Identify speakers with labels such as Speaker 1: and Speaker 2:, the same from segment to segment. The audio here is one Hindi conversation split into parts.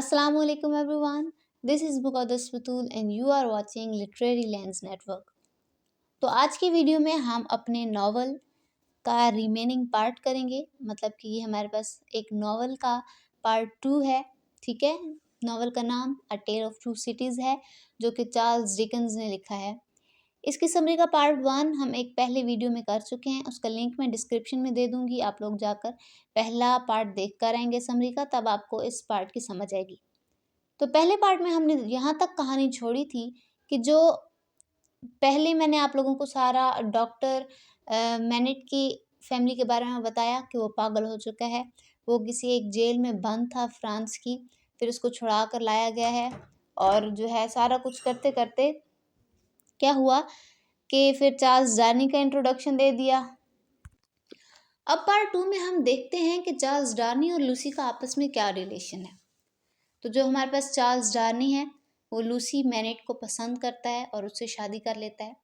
Speaker 1: Assalamualaikum everyone. This is Muqaddas Batul and you are watching Literary Lens Network. तो आज की वीडियो में हम अपने नॉवल का रिमेनिंग पार्ट करेंगे। मतलब कि ये हमारे पास एक नॉवल का पार्ट 2 है। ठीक है, नॉवल का नाम अ टेल ऑफ टू सिटीज़ है, जो कि चार्ल्स डिकेंस ने लिखा है। इसकी समरी का पार्ट 1 हम एक पहले वीडियो में कर चुके हैं, उसका लिंक मैं डिस्क्रिप्शन में दे दूंगी। आप लोग जाकर पहला पार्ट देख कर आएंगे समरी का, तब आपको इस पार्ट की समझ आएगी। तो पहले पार्ट में हमने यहाँ तक कहानी छोड़ी थी कि जो पहले मैंने आप लोगों को सारा डॉक्टर मैनेट की फैमिली के बारे में बताया कि वो पागल हो चुका है। वो किसी एक जेल में बंद था फ्रांस की, फिर उसको छुड़ा कर लाया गया है। और जो है सारा कुछ करते करते क्या हुआ कि फिर चार्ल्स डार्नी का इंट्रोडक्शन दे दिया। अब पार्ट 2 में हम देखते हैं कि चार्ल्स डार्नी और लूसी का आपस में क्या रिलेशन है। तो जो हमारे पास चार्ल्स डार्नी है वो लूसी मैनेट को पसंद करता है और उससे शादी कर लेता है।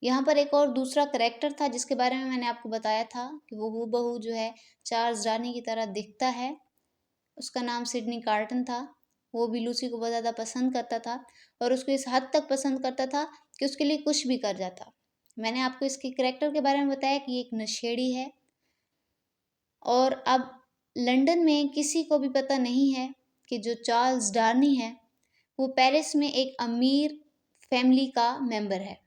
Speaker 1: यहाँ पर एक और दूसरा करेक्टर था जिसके बारे में मैंने आपको बताया था कि वो हूबहू जो है चार्ल्स डार्नी की तरह दिखता है। उसका नाम सिडनी कार्टन था। वो भी लूसी को बहुत ज़्यादा पसंद करता था और उसको इस हद तक पसंद करता था कि उसके लिए कुछ भी कर जाता। मैंने आपको इसके करेक्टर के बारे में बताया कि ये एक नशेड़ी है और अब लंदन में किसी को भी पता नहीं है कि जो चार्ल्स डार्नी है वो पेरिस में एक अमीर फैमिली का मेंबर है।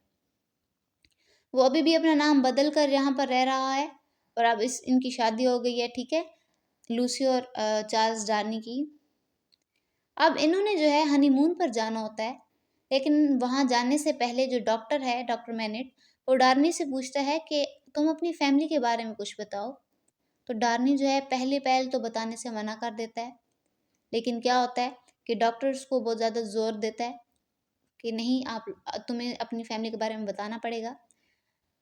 Speaker 1: वो अभी भी अपना नाम बदल कर यहाँ पर रह रहा है और अब इनकी शादी हो गई है। ठीक है, लूसी और चार्ल्स डार्नी की। अब इन्होंने जो है हनीमून पर जाना होता है, लेकिन वहाँ जाने से पहले जो डॉक्टर है, डॉक्टर मैनेट, वो डार्नी से पूछता है कि तुम अपनी फैमिली के बारे में कुछ बताओ। तो डार्नी जो है पहले पहल तो बताने से मना कर देता है, लेकिन क्या होता है कि डॉक्टर उसको बहुत ज़्यादा जोर देता है कि नहीं, तुम्हें अपनी फैमिली के बारे में बताना पड़ेगा।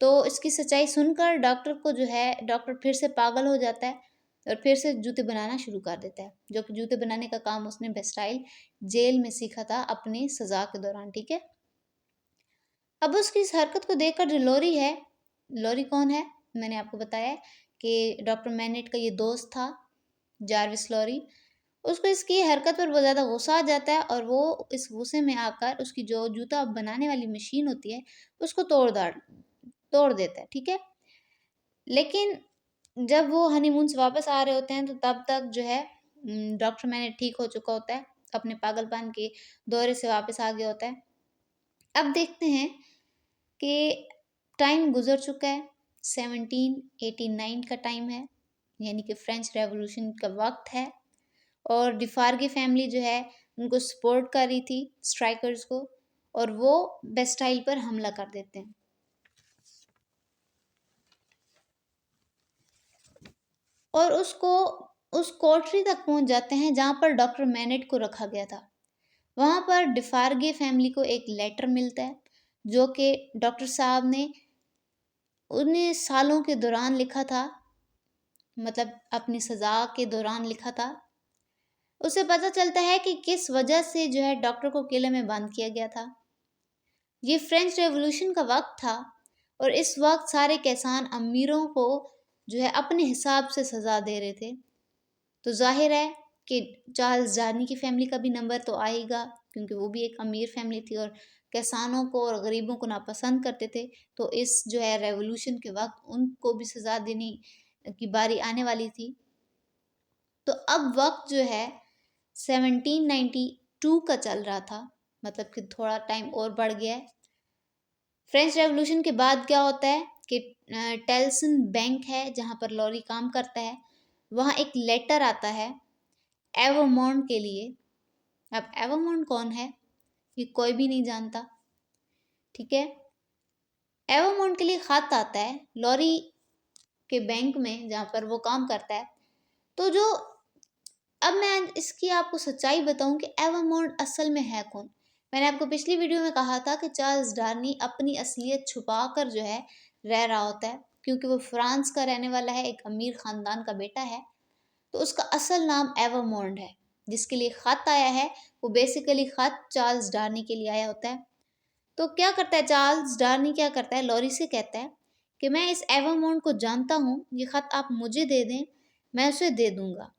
Speaker 1: तो इसकी सच्चाई सुनकर डॉक्टर फिर से पागल हो जाता है और फिर से जूते बनाना शुरू कर देता है, जो कि जूते बनाने का काम उसने बेस्टाइल जेल में सीखा था अपनी सजा के दौरान। ठीक है, अब उसकी इस हरकत को देखकर जो लॉरी है, लॉरी कौन है, मैंने आपको बताया कि डॉक्टर मैनेट का ये दोस्त था जार्विस लॉरी। उसको इसकी हरकत पर बहुत ज़्यादा गुस्सा आ जाता है और वो इस गुस्से में आकर उसकी जो जूता बनाने वाली मशीन होती है उसको तोड़ देता है। ठीक है, लेकिन जब वो हनीमून से वापस आ रहे होते हैं तो तब तक जो है डॉक्टर मैनेट ठीक हो चुका होता है, अपने पागलपन के दौरे से वापस आ गया होता है। अब देखते हैं कि टाइम गुजर चुका है, 1789 का टाइम है, यानी कि फ्रेंच रेवोल्यूशन का वक्त है। और डिफार्गे फैमिली जो है उनको सपोर्ट कर रही थी स्ट्राइकर्स को, और वो बेस्टाइल पर हमला कर देते हैं। और उस कोठरी तक पहुंच जाते हैं जहां पर डॉक्टर मैनेट को रखा गया था। वहां पर डिफार्गे फैमिली को एक लेटर मिलता है जो कि डॉक्टर साहब ने उन्हें सालों के दौरान लिखा था, मतलब अपनी सजा के दौरान लिखा था। उसे पता चलता है कि किस वजह से जो है डॉक्टर को किले में बंद किया गया था। ये फ्रेंच रेवोल्यूशन का वक्त था और इस वक्त सारे किसान अमीरों को जो है अपने हिसाब से सजा दे रहे थे। तो जाहिर है कि चार्ल्स डार्नी की फैमिली का भी नंबर तो आएगा, क्योंकि वो भी एक अमीर फैमिली थी और किसानों को और गरीबों को नापसंद करते थे। तो इस जो है रेवोल्यूशन के वक्त उनको भी सजा देने की बारी आने वाली थी। तो अब वक्त जो है 1792 का चल रहा था, मतलब कि थोड़ा टाइम और बढ़ गया है। फ्रेंच रेवोल्यूशन के बाद क्या होता है कि टेल्सन बैंक है जहाँ पर लॉरी काम करता है, वहाँ एक लेटर आता है एवोमोंड के लिए। अब एवोमोंड कौन है ये कोई भी नहीं जानता। ठीक है, एवोमोंड के लिए खत आता है लॉरी के बैंक में जहाँ पर वो काम करता है। तो जो अब मैं इसकी आपको सच्चाई बताऊं कि एवोमोंड असल में है कौन। मैंने आपको पिछली वीडियो में कहा था कि चार्ल्स डार्नी अपनी असलियत छुपाकर जो है रह रहा होता है, क्योंकि वो फ्रांस का रहने वाला है, एक अमीर खानदान का बेटा है। तो उसका असल नाम एवोमोंड है। जिसके लिए खत आया है वो बेसिकली खत चार्ल्स डार्नी के लिए आया होता है। तो क्या करता है चार्ल्स डार्नी, क्या करता है लॉरी से कहता है कि मैं इस एवोमोंड को जानता हूँ, ये खत आप मुझे दे दें, मैं उसे दे दूंगा।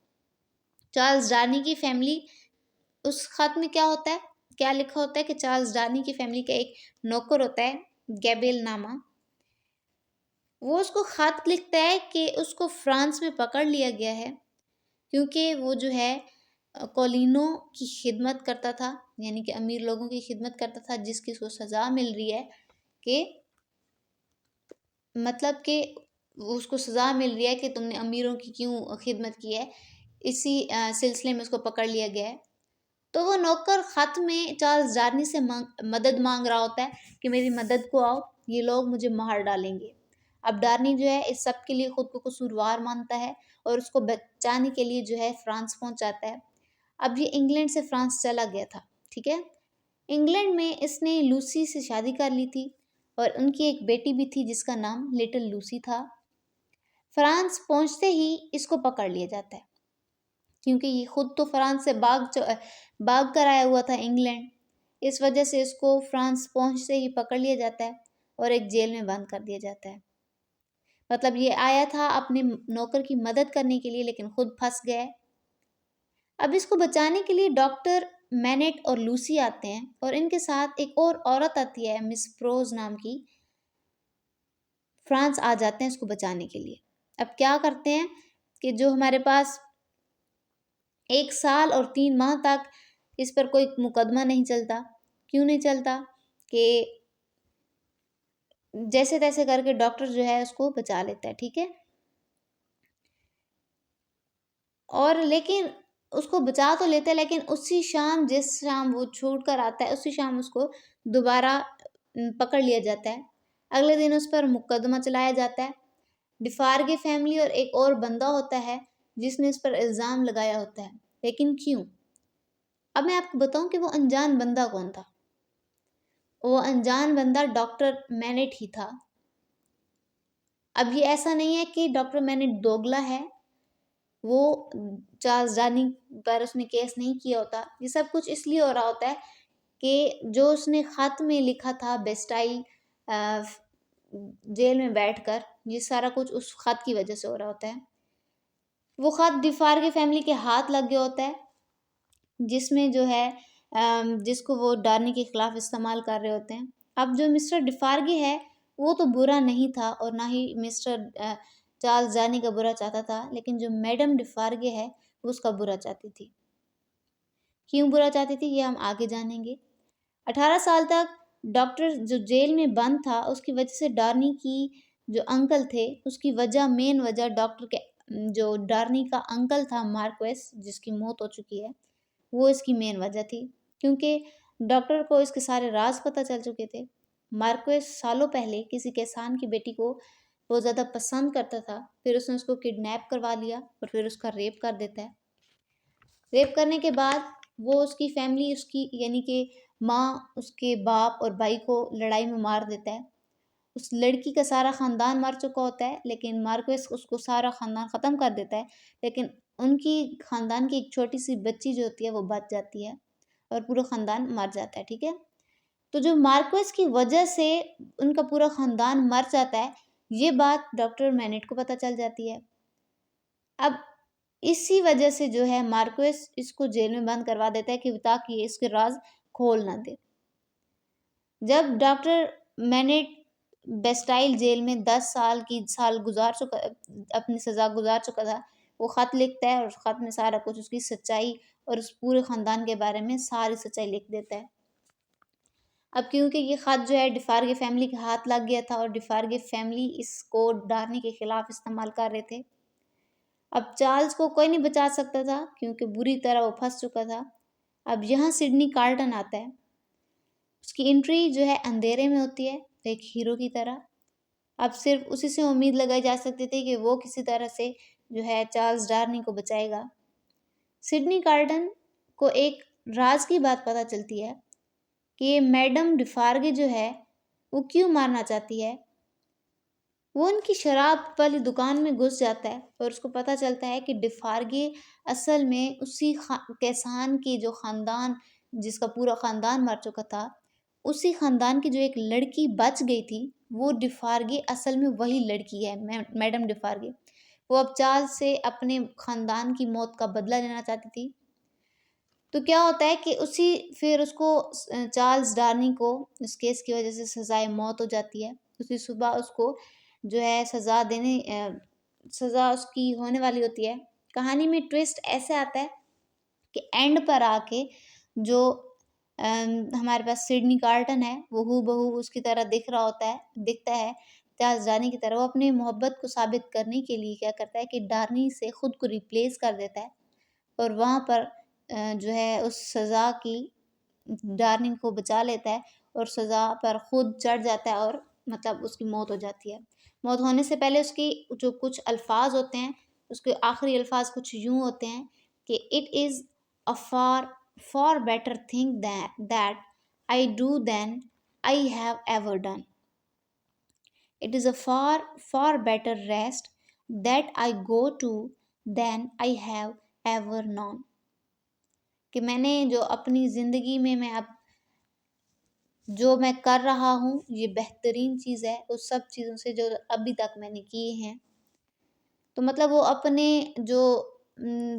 Speaker 1: चार्ल्स डार्नी की फैमिली उस खत में क्या होता है, क्या लिखा होता है कि चार्ल्स डार्नी की फैमिली का एक नौकर होता है गैब्रिएल नामा, वो उसको खत लिखता है कि उसको फ्रांस में पकड़ लिया गया है क्योंकि वो जो है कॉलिनों की खिदमत करता था, यानी कि अमीर लोगों की खिदमत करता था, जिसकी उसको सज़ा मिल रही है कि मतलब कि उसको सज़ा मिल रही है कि तुमने अमीरों की क्यों खिदमत की है, इसी सिलसिले में उसको पकड़ लिया गया है। तो वो नौकर ख़त में चार्ल्स डार्नी से मदद मांग रहा होता है कि मेरी मदद को आओ, ये लोग मुझे मार डालेंगे। अब डार्नी जो है इस सब के लिए खुद को कसूरवार मानता है और उसको बचाने के लिए जो है फ्रांस पहुंच जाता है। अब ये इंग्लैंड से फ्रांस चला गया था, ठीक है। इंग्लैंड में इसने लूसी से शादी कर ली थी और उनकी एक बेटी भी थी जिसका नाम लिटिल लूसी था। फ्रांस पहुंचते ही इसको पकड़ लिया जाता है क्योंकि ये खुद तो फ्रांस से भाग कर आया हुआ था इंग्लैंड। इस वजह से इसको फ्रांस पहुंचते ही पकड़ लिया जाता है और एक जेल में बंद कर दिया जाता है। मतलब ये आया था अपने नौकर की मदद करने के लिए लेकिन खुद फंस गया है। अब इसको बचाने के लिए डॉक्टर मैनेट और लूसी आते हैं और इनके साथ एक और औरत आती है मिस प्रोज नाम की। फ्रांस आ जाते हैं इसको बचाने के लिए। अब क्या करते हैं कि जो हमारे पास 1 साल और 3 माह तक इस पर कोई मुकदमा नहीं चलता, क्यों नहीं चलता कि जैसे तैसे करके डॉक्टर जो है उसको बचा लेता है, ठीक है। और लेकिन उसको बचा तो लेता है लेकिन उसी शाम, जिस शाम वो छूट कर आता है, उसी शाम उसको दोबारा पकड़ लिया जाता है। अगले दिन उस पर मुकदमा चलाया जाता है। डिफार्गे फैमिली और एक और बंदा होता है जिसने इस पर इल्ज़ाम लगाया होता है, लेकिन क्यों? अब मैं आपको बताऊं कि वो अनजान बंदा कौन था। वो अनजान बंदा डॉक्टर मैनेट ही था। अब ये ऐसा नहीं है कि डॉक्टर मैनेट दोगला है, वो चार्ल्स डार्नी पर उसने केस नहीं किया होता। ये सब कुछ इसलिए हो रहा होता है कि जो उसने खत में लिखा था बेस्टाइल जेल में बैठकर, ये सारा कुछ उस खत की वजह से हो रहा होता है। वो खत डिफार्गे फैमिली के हाथ लग गया होता है जिसमें जो है जिसको वो डार्नी के खिलाफ इस्तेमाल कर रहे होते हैं। अब जो मिस्टर डिफार्गे है वो तो बुरा नहीं था और ना ही मिस्टर चार्ल्स डार्नी का बुरा चाहता था, लेकिन जो मैडम डिफार्गे है वो उसका बुरा चाहती थी। क्यों बुरा चाहती थी ये हम आगे जानेंगे। 18 साल तक डॉक्टर जो जेल में बंद था उसकी वजह से डार्नी की जो अंकल थे उसकी वजह, मेन वजह डॉक्टर के जो डार्नी का अंकल था मार्क्वेस जिसकी मौत हो चुकी है, वो इसकी मेन वजह थी। क्योंकि डॉक्टर को इसके सारे राज पता चल चुके थे। मार्क्वेस सालों पहले किसी किसान की बेटी को बहुत ज़्यादा पसंद करता था, फिर उसने उसको किडनैप करवा लिया और फिर उसका रेप कर देता है। रेप करने के बाद वो उसकी फैमिली, उसकी यानी कि माँ, उसके बाप और भाई को लड़ाई में मार देता है। उस लड़की का सारा ख़ानदान मर चुका होता है लेकिन मार्क्वेस उसको सारा ख़ानदान ख़त्म कर देता है, लेकिन उनकी ख़ानदान की एक छोटी सी बच्ची जो होती है वो बच जाती है और पूरा ख़ानदान मर जाता है, ठीक है। तो जो मार्क्वेस की वजह से उनका पूरा ख़ानदान मर जाता है, ये बात डॉक्टर मैनेट को पता चल जाती है। अब इसी वजह से जो है मार्क्वेस इसको जेल में बंद करवा देता है कि ताकि ये इसके राज खोल ना दे। जब डॉक्टर मैनेट बेस्टाइल जेल में 10 साल गुजार चुका, अपनी सज़ा गुजार चुका था, वो ख़त लिखता है और उस ख़त में सारा कुछ उसकी सच्चाई और उस पूरे ख़ानदान के बारे में सारी सच्चाई लिख देता है। अब क्योंकि ये ख़त जो है डिफार्गे फैमिली के हाथ लग गया था और डिफार्गे फैमिली इसको डार्नी के खिलाफ इस्तेमाल कर रहे थे। अब चार्ल्स को कोई नहीं बचा सकता था क्योंकि बुरी तरह वो फंस चुका था। अब यहाँ सिडनी कार्ल्टन आता है। उसकी एंट्री जो है अंधेरे में होती है एक हीरो की तरह। अब सिर्फ उसी से उम्मीद लगाई जा सकती थी कि वो किसी तरह से जो है चार्ल्स डार्नी को बचाएगा। सिडनी कार्ल्टन को एक राज की बात पता चलती है कि मैडम डिफार्गे जो है वो क्यों मारना चाहती है। वो उनकी शराब वाली दुकान में घुस जाता है और उसको पता चलता है कि डिफार्गे असल में उसी किसान की जो ख़ानदान, जिसका पूरा ख़ानदान मर चुका था, उसी ख़ानदान की जो एक लड़की बच गई थी, वो डिफार्गे असल में वही लड़की है, मैडम डिफार्गे। वो अब चार्ल्स से अपने ख़ानदान की मौत का बदला लेना चाहती थी। तो क्या होता है कि उसी फिर उसको चार्ल्स डार्नी को इस केस की वजह से सज़ाए मौत हो जाती है। उसी सुबह उसको जो है सज़ा उसकी होने वाली होती है। कहानी में ट्विस्ट ऐसे आता है कि एंड पर आके जो हमारे पास सिडनी कार्ल्टन है, वो हूबहू उसकी तरह दिखता है चार्ल्स डार्नी की तरह। वो अपनी मोहब्बत को साबित करने के लिए क्या करता है कि डार्नी से खुद को रिप्लेस कर देता है और वहाँ पर जो है उस सज़ा की डार्नी को बचा लेता है और सज़ा पर खुद चढ़ जाता है और मतलब उसकी मौत हो जाती है। मौत होने से पहले उसकी जो कुछ अल्फाज होते हैं, उसके आखिरी अल्फाज कुछ यूँ होते हैं कि it is a far better thing that I do than I have ever done. It is a far better rest that I go to than I have ever known. कि मैंने जो अपनी ज़िंदगी में जो मैं कर रहा हूँ ये बेहतरीन चीज़ है उस सब चीज़ों से जो अभी तक मैंने किए हैं। तो मतलब वो अपने जो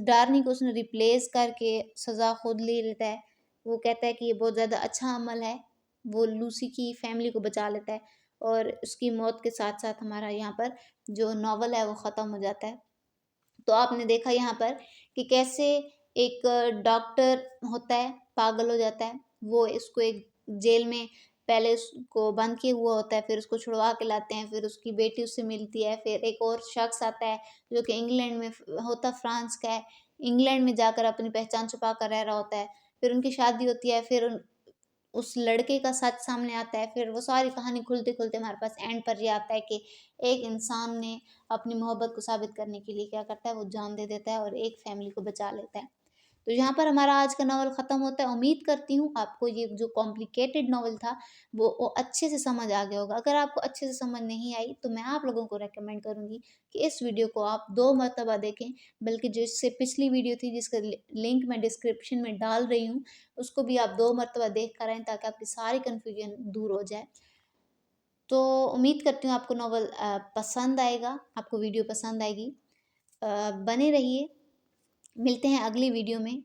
Speaker 1: डार्नी को उसने रिप्लेस करके सज़ा खुद ले लेता है। वो कहता है कि ये बहुत ज़्यादा अच्छा अमल है। वो लूसी की फैमिली को बचा लेता है और उसकी मौत के साथ-साथ हमारा यहाँ पर जो नॉवल है वो ख़त्म हो जाता है। तो आपने देखा यहाँ पर कि कैसे एक डॉक्टर होता है, पागल हो जाता है। वो इसको एक जेल में पहले उसको बंद किया हुआ होता है, फिर उसको छुड़वा के लाते हैं, फिर उसकी बेटी उससे मिलती है, फिर एक और शख्स आता है जो कि इंग्लैंड में फ्रांस का है, इंग्लैंड में जाकर अपनी पहचान छुपा कर रह रहा होता है। फिर उनकी शादी होती है, फिर उस लड़के का सच सामने आता है, फिर वो सारी कहानी खुलते-खुलते हमारे पास एंड पर ये आता है कि एक इंसान ने अपनी मोहब्बत को साबित करने के लिए क्या करता है, वो जान दे देता है और एक फैमिली को बचा लेता है। तो यहाँ पर हमारा आज का नॉवल ख़त्म होता है। उम्मीद करती हूँ आपको ये जो कॉम्प्लिकेटेड नॉवल था वो अच्छे से समझ आ गया होगा। अगर आपको अच्छे से समझ नहीं आई तो मैं आप लोगों को रेकमेंड करूँगी कि इस वीडियो को आप 2 मर्तबा देखें, बल्कि जो इससे पिछली वीडियो थी जिसका लिंक मैं डिस्क्रिप्शन में डाल रही हूँ, उसको भी आप 2 मर्तबा देख कर आएँ ताकि आपकी सारी कन्फ्यूजन दूर हो जाए। तो उम्मीद करती हूँ आपको नॉवल पसंद आएगा, आपको वीडियो पसंद आएगी। बने रहिए, मिलते हैं अगली वीडियो में।